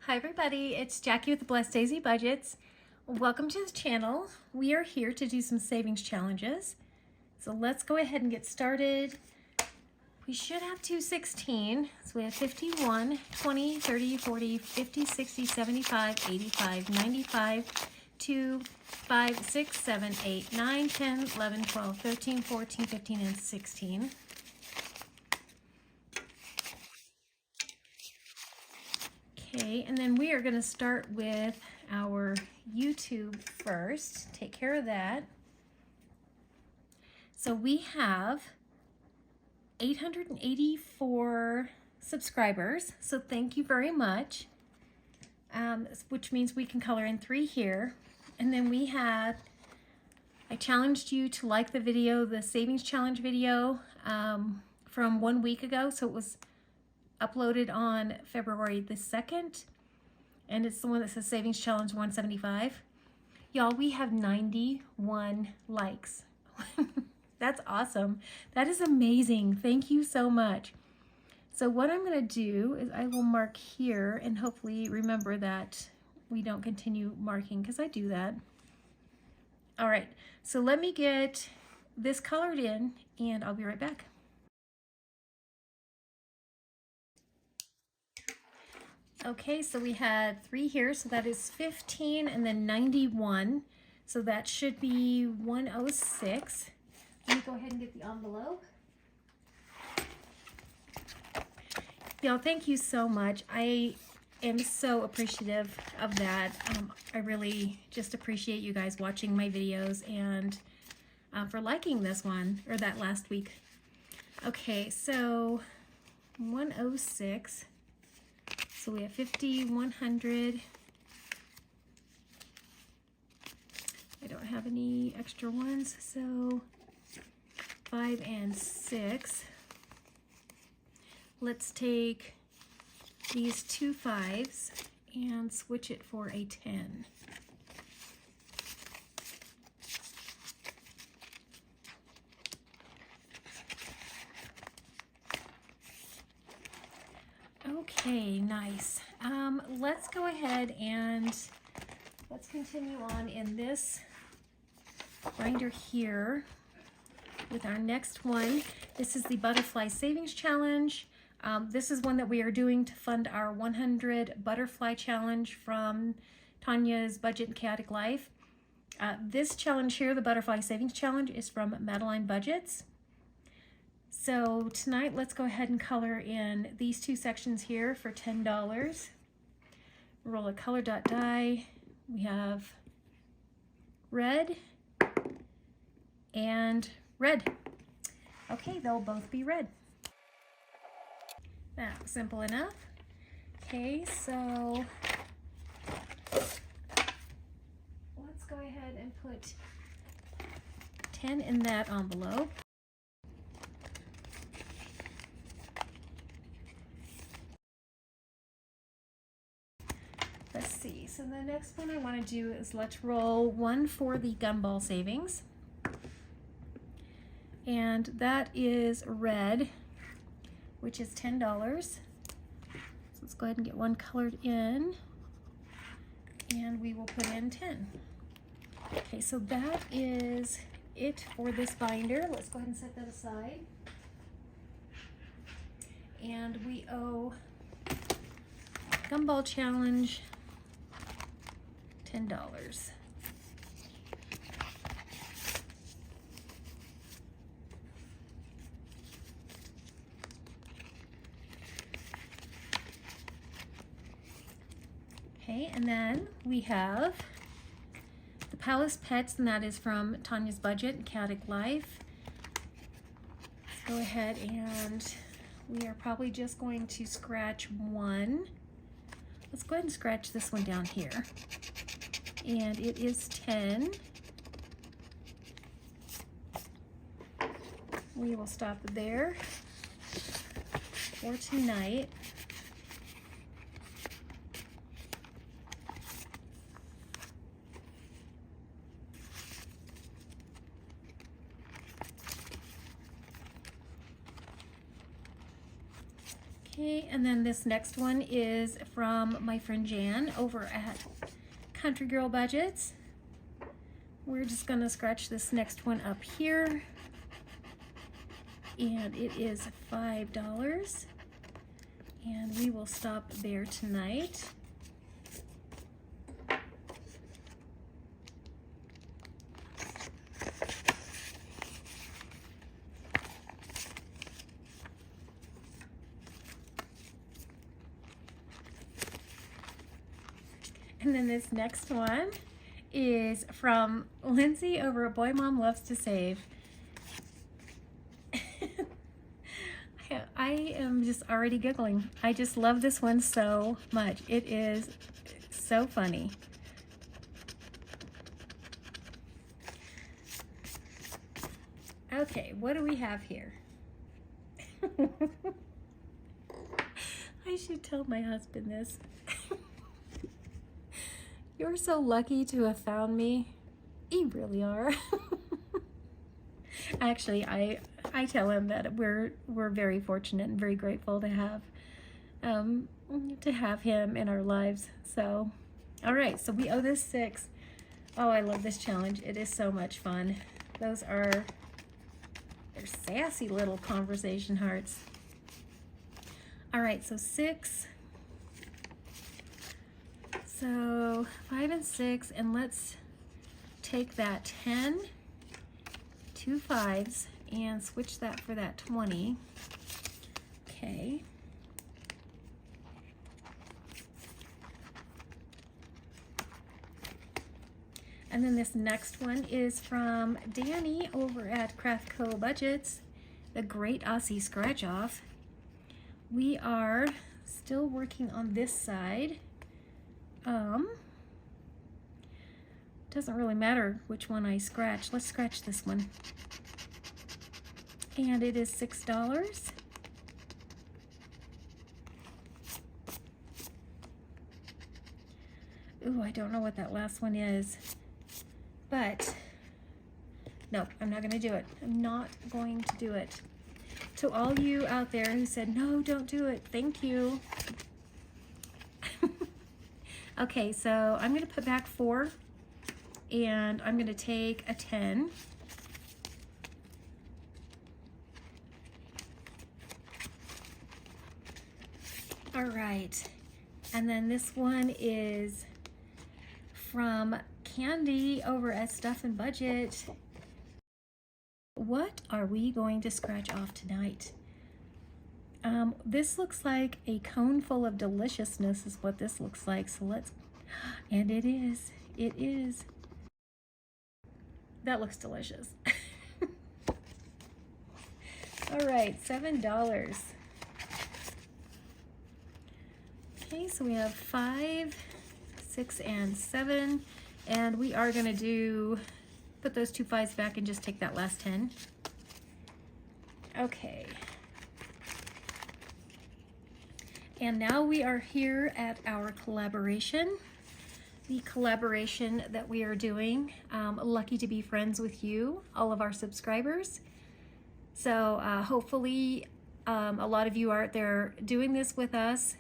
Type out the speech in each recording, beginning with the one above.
Hi everybody, it's Jackie with the Blessed Daisy Budgets. Welcome to the channel. We are here to do some savings challenges. So let's go ahead and get started. We should have 216. So we have 51, 20, 30, 40, 50, 60, 75, 85, 95, 2, 5, 6, 7, 8, 9, 10, 11, 12, 13, 14, 15, and 16. Okay, and then we are going to start with our YouTube first. Take care of that. So we have 884 subscribers, so thank you very much, which means we can color in 3 here. And then we had, I challenged you to like the video, the savings challenge video from 1 week ago, so it was uploaded on February the 2nd, and it's the one that says Savings Challenge 175. Y'all, we have 91 likes. That's awesome. That is amazing. Thank you so much. So what I'm going to do is I will mark here and hopefully remember that we don't continue marking because I do that. All right, so let me get this colored in and I'll be right back. Okay, so we had 3 here, so that is 15 and then 91. So that should be 106. Let me go ahead and get the envelope. Y'all, thank you so much. I am so appreciative of that. I really just appreciate you guys watching my videos and for liking this one, or that last week. Okay, so 106. So we have 50, 100. I don't have any extra ones, so 5 and 6. Let's take these 2 5s and switch it for a 10. Okay, nice. Let's go ahead and let's continue on in this binder here with our next one. This is the Butterfly Savings Challenge. This is one that we are doing to fund our 100 Butterfly Challenge from Tanya's Budget and Chaotic Life. This challenge here, the Butterfly Savings Challenge, is from Madeline Budgets. So tonight, let's go ahead and color in these 2 sections here for $10. Roll a color dot die. We have red and red. Okay, they'll both be red. Now, simple enough. Okay, so let's go ahead and put 10 in that envelope. Let's see, so the next one I want to do is let's roll 1 for the gumball savings. And that is red, which is $10. So let's go ahead and get 1 colored in, and we will put in 10. Okay, so that is it for this binder. Let's go ahead and set that aside. And we owe Gumball Challenge $10. Okay, and then we have the Palace Pets, and that is from Tanya's Budget and Chaotic Life. Let's go ahead and we are probably just going to scratch 1. Let's go ahead and scratch this one down here. And it is 10. We will stop there for tonight. Okay, and then this next one is from my friend Jan over at Country Girl Budgets. We're just gonna scratch this next one up here. And it is $5. And we will stop there tonight. And then this next one is from Lindsay over at Boy Mom Loves to Save. I am just already giggling. I just love this one so much. It is so funny. Okay, what do we have here? I should tell my husband this. You're so lucky to have found me. You really are. Actually, I tell him that we're very fortunate and very grateful to have him in our lives. So, all right, so we owe this 6. Oh, I love this challenge. It is so much fun. They're sassy little conversation hearts. All right, so 6. So 5 and 6, and let's take that 10, 2 5s, and switch that for that 20. Okay. And then this next one is from Danny over at Craft Co Budgets, the Great Aussie Scratch Off. We are still working on this side. Doesn't really matter which one I scratch. Let's scratch this one. And it is $6. Ooh, I don't know what that last one is. But, no, I'm not going to do it. I'm not going to do it. To all you out there who said, no, don't do it, thank you. Okay, so I'm going to put back 4, and I'm going to take a 10. All right, and then this one is from Candy over at Stuff and Budget. What are we going to scratch off tonight? This looks like a cone full of deliciousness is what this looks like. So let's, and it is. That looks delicious. All right, $7. Okay, so we have 5, 6, and 7, and we are gonna put those 2 5s back and just take that last 10. Okay. And now we are here at our collaboration. The collaboration that we are doing, lucky to be friends with you, all of our subscribers. So hopefully a lot of you are out there doing this with us.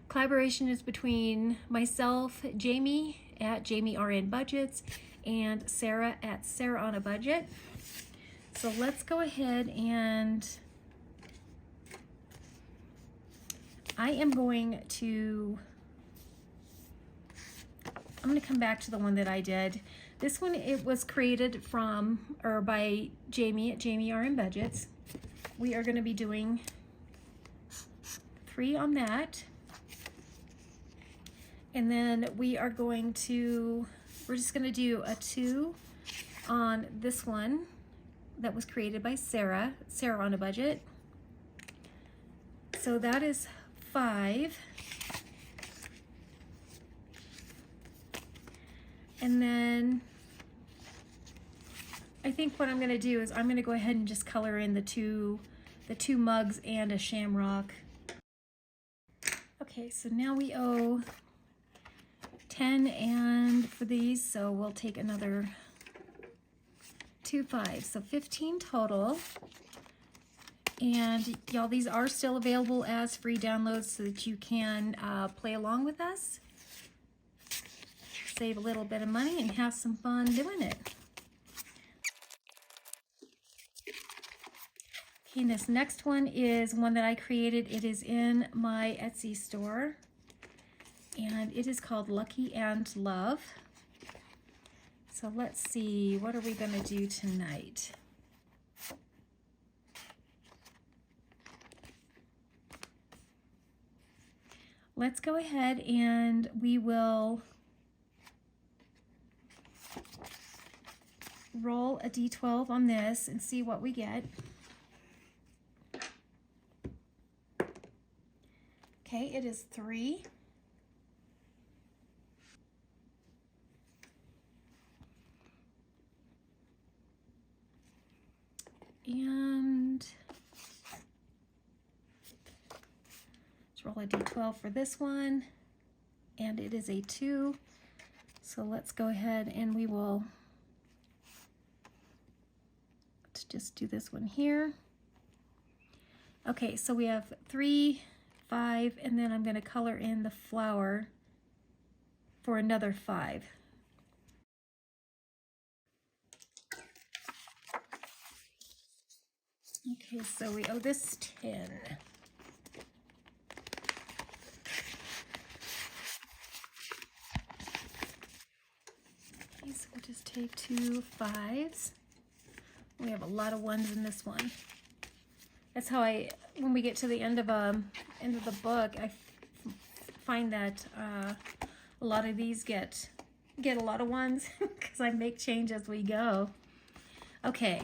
Collaboration is between myself, Jamie at Jamie RN Budgets, and Sarah at Sarah on a Budget. So let's go ahead and I'm going to come back to the one that I did. This one, it was created by Jamie at Jamie RN Budgets. We are going to be doing 3 on that. And then we're just going to do a 2 on this one that was created by Sarah on a Budget. So that is 5. And then I think what I'm going to do is I'm going to go ahead and just color in the two mugs and a shamrock. Okay, so now we owe 10 and for these, so we'll take another 2 5s, so 15 total. And y'all, these are still available as free downloads so that you can play along with us, save a little bit of money, and have some fun doing it. Okay, this next one is one that I created. It is in my Etsy store, and it is called Lucky and Love. So let's see, what are we going to do tonight? Let's go ahead and we will roll a d12 on this and see what we get. Okay, it is 3. And let's roll a d12 for this one, and it is a 2. So let's go ahead and we will, let's just do this one here. Okay, so we have 3, 5, and then I'm going to color in the flower for another 5. Okay, so we owe this 10. Okay, so we'll just take 2 5s. We have a lot of 1s in this one. That's how when we get to the end of the book, I find that a lot of these get a lot of 1s because I make change as we go. Okay.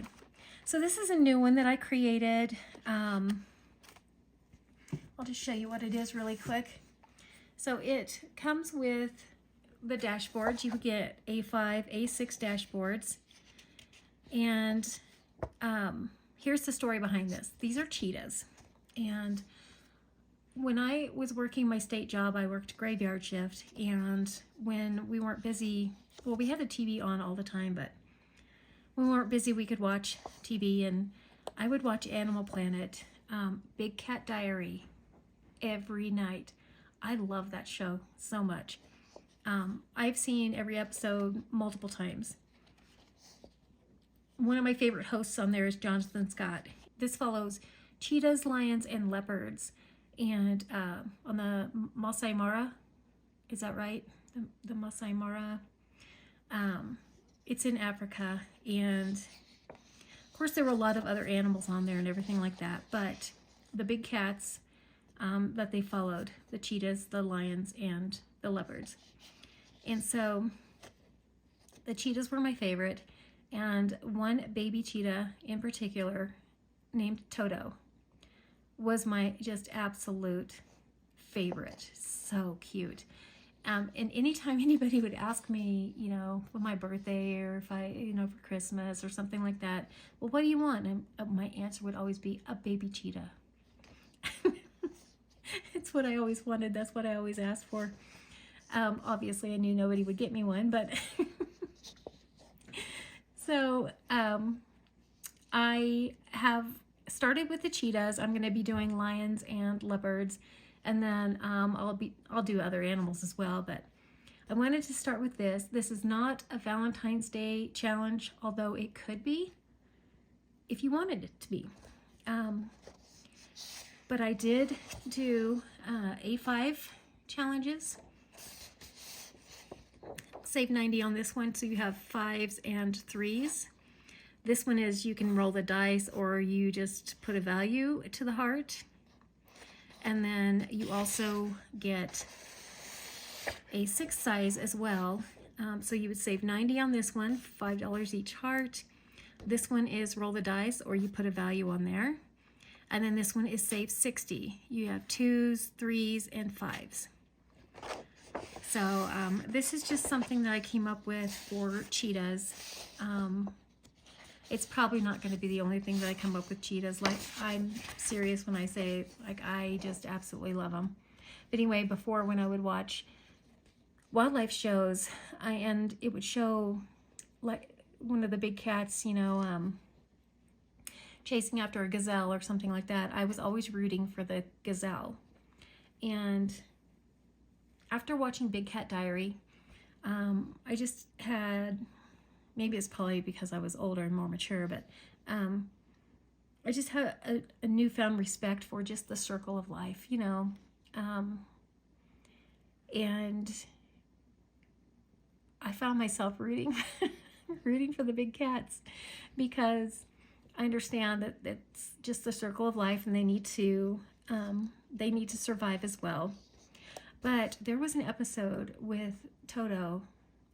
So this is a new one that I created. I'll just show you what it is really quick. So it comes with the dashboards. You get A5, A6 dashboards. And here's the story behind this. These are cheetahs. And when I was working my state job, I worked graveyard shift. And when we weren't busy, well, we had the TV on all the time, but when we weren't busy, we could watch TV, and I would watch Animal Planet, Big Cat Diary every night. I love that show so much. I've seen every episode multiple times. One of my favorite hosts on there is Jonathan Scott. This follows cheetahs, lions, and leopards. And on the Masai Mara, is that right? The Masai Mara. It's in Africa, and of course there were a lot of other animals on there and everything like that, but the big cats that they followed, the cheetahs, the lions, and the leopards. And so the cheetahs were my favorite, and one baby cheetah in particular named Toto was my just absolute favorite. So cute. And anytime anybody would ask me, you know, for my birthday or if I, you know, for Christmas or something like that, well, what do you want? And my answer would always be a baby cheetah. It's what I always wanted. That's what I always asked for. Obviously, I knew nobody would get me one, but so I have started with the cheetahs. I'm going to be doing lions and leopards. And then I'll do other animals as well, but I wanted to start with this. This is not a Valentine's Day challenge, although it could be if you wanted it to be. But I did do A5 challenges. Save 90 on this one, so you have 5s and 3s. This one is you can roll the dice or you just put a value to the heart. And then you also get a 6 size as well. So you would save 90 on this one, $5 each heart. This one is roll the dice or you put a value on there. And then this one is save 60. You have 2s, 3s, and 5s. So this is just something that I came up with for cheetahs. It's probably not going to be the only thing that I come up with cheetahs. Like, I'm serious when I say, like, I just absolutely love them. But anyway, before when I would watch wildlife shows, and it would show, like, one of the big cats, you know, chasing after a gazelle or something like that, I was always rooting for the gazelle. And after watching Big Cat Diary, I just had, maybe it's probably because I was older and more mature, but I just had a newfound respect for just the circle of life, you know. And I found myself rooting for the big cats, because I understand that it's just the circle of life, and they need to survive as well. But there was an episode with Toto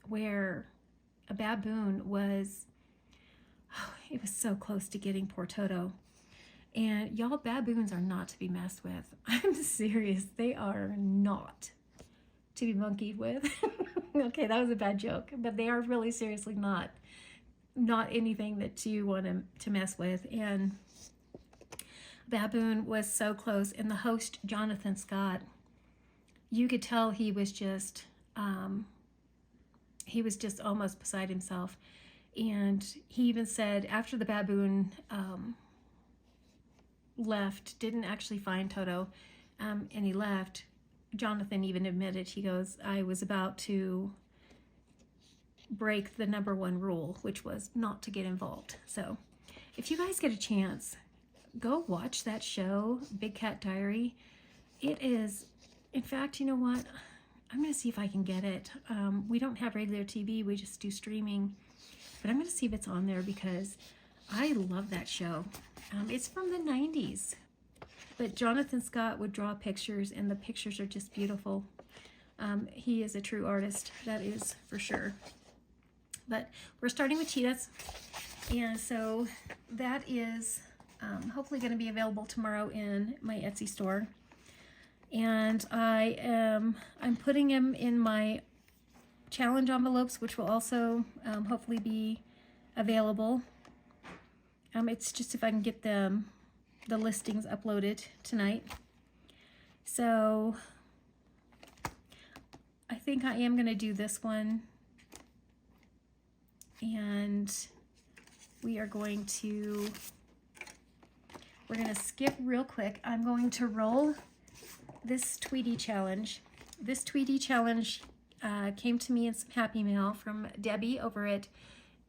where a baboon was, it was so close to getting poor Toto. And y'all, baboons are not to be messed with. I'm serious. They are not to be monkeyed with. Okay, that was a bad joke, but they are really seriously not anything that you want to mess with. And baboon was so close, and the host, Jonathan Scott, you could tell he was just almost beside himself. And he even said after the baboon left, didn't actually find Toto, and he left, Jonathan even admitted, he goes, I was about to break the #1 rule, which was not to get involved. So if you guys get a chance, go watch that show, Big Cat Diary. It is, in fact, you know what? I'm going to see if I can get it. We don't have regular TV. We just do streaming. But I'm going to see if it's on there, because I love that show. It's from the 90s. But Jonathan Scott would draw pictures, and the pictures are just beautiful. He is a true artist, that is for sure. But we're starting with cheetahs. And so that is hopefully going to be available tomorrow in my Etsy store. And I'm putting them in my challenge envelopes, which will also hopefully be available. It's just if I can get the listings uploaded tonight. So I think I am going to do this one, and we're going to skip real quick. I'm going to roll this Tweety challenge. This Tweety challenge came to me in some Happy Mail from Debbie over at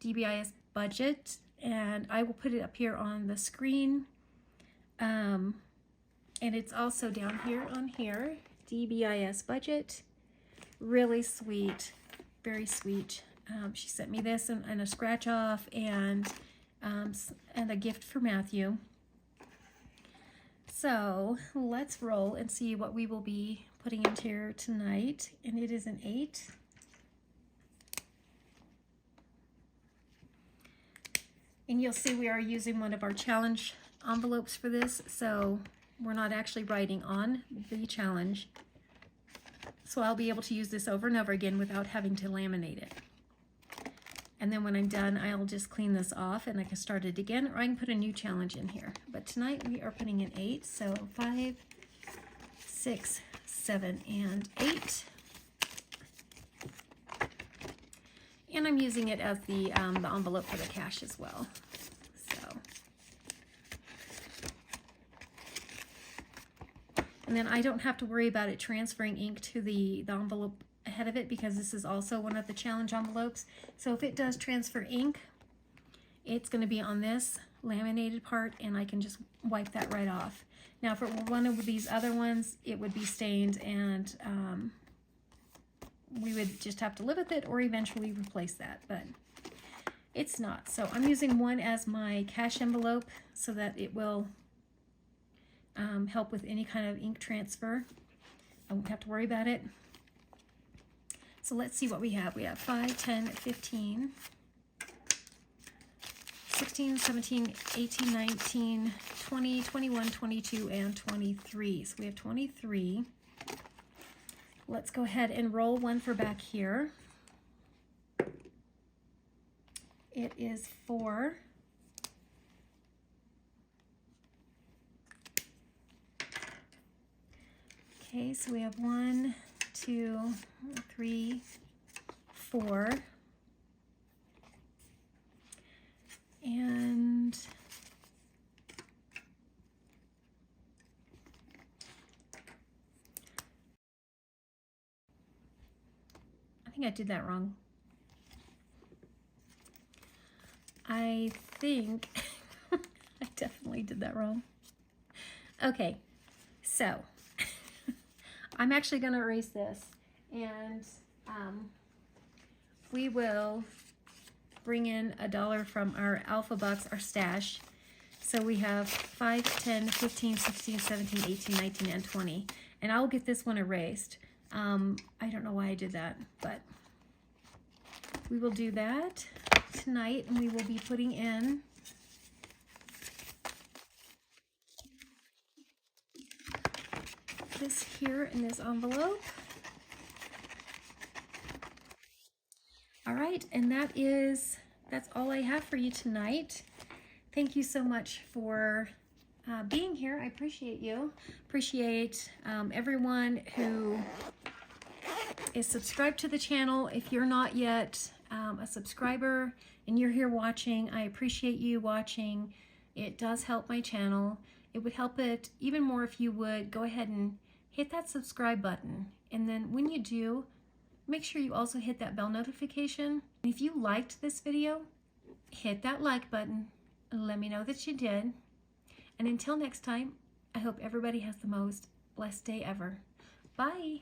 DBIS Budget, and I will put it up here on the screen. And it's also down here on here, DBIS Budget. Really sweet, very sweet. She sent me this and a scratch off, and a gift for Matthew. So let's roll and see what we will be putting into here tonight. And it is an 8. And you'll see we are using one of our challenge envelopes for this, so we're not actually writing on the challenge. So I'll be able to use this over and over again without having to laminate it. And then when I'm done, I'll just clean this off and I can start it again, or I can put a new challenge in here. But tonight we are putting in 8, so 5, 6, 7, and 8. And I'm using it as the envelope for the cash as well. So, and then I don't have to worry about it transferring ink to the envelope ahead of it, because this is also one of the challenge envelopes. So if it does transfer ink, it's going to be on this laminated part, and I can just wipe that right off. Now, if it were one of these other ones, it would be stained, and we would just have to live with it or eventually replace that, but it's not. So I'm using one as my cash envelope so that it will help with any kind of ink transfer. I won't have to worry about it. So let's see what we have. We have 5, 10, 15, 16, 17, 18, 19, 20, 21, 22, and 23. So we have 23. Let's go ahead and roll one for back here. It is 4. Okay, so we have 1, 2, 3, 4. And think I did that wrong. I think I definitely did that wrong. Okay, so I'm actually going to erase this, and we will bring in $1 from our Alpha Bucks, our stash. So we have 5, 10, 15, 16, 17, 18, 19, and 20. And I'll get this one erased. I don't know why I did that, but we will do that tonight, and we will be putting in this here in this envelope. All right, and that's all I have for you tonight. Thank you so much for being here. I appreciate you. Appreciate everyone who is subscribed to the channel. If you're not yet a subscriber and you're here watching, I appreciate you watching. It does help my channel. It would help it even more if you would go ahead and hit that subscribe button. And then when you do, make sure you also hit that bell notification. If you liked this video, hit that like button and let me know that you did. And until next time, I hope everybody has the most blessed day ever. Bye.